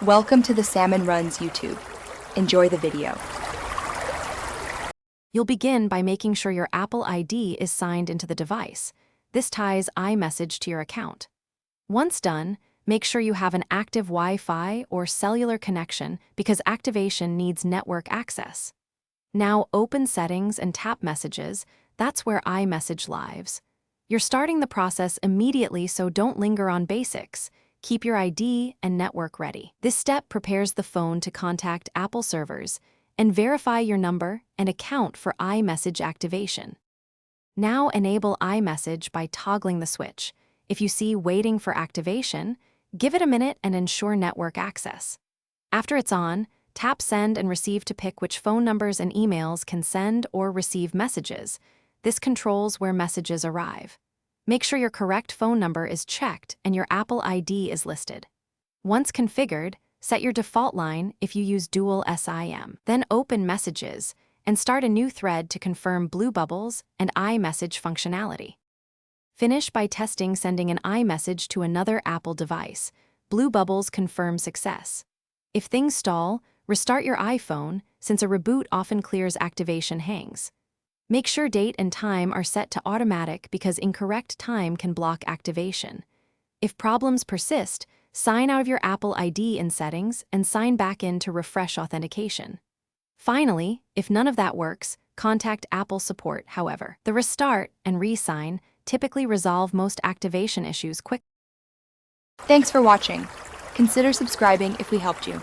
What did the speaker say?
Welcome to the Salmon Runs YouTube. Enjoy the video. You'll begin by making sure your Apple ID is signed into the device. This ties iMessage to your account. Once done, make sure you have an active Wi-Fi or cellular connection because activation needs network access. Now open Settings and tap Messages. That's where iMessage lives. You're starting the process immediately, so don't linger on basics. Keep your ID and network ready. This step prepares the phone to contact Apple servers and verify your number and account for iMessage activation. Now enable iMessage by toggling the switch. If you see waiting for activation, give it a minute and ensure network access. After it's on, tap Send and Receive to pick which phone numbers and emails can send or receive messages. This controls where messages arrive. Make sure your correct phone number is checked and your Apple ID is listed. Once configured, set your default line if you use dual SIM. Then open Messages and start a new thread to confirm Blue Bubbles and iMessage functionality. Finish by testing sending an iMessage to another Apple device. Blue Bubbles confirm success. If things stall, restart your iPhone, since a reboot often clears activation hangs. Make sure date and time are set to automatic because incorrect time can block activation. If problems persist, sign out of your Apple ID in Settings and sign back in to refresh authentication. Finally, if none of that works, contact Apple support. However, the restart and re-sign typically resolve most activation issues quickly. Thanks for watching. Consider subscribing if we helped you.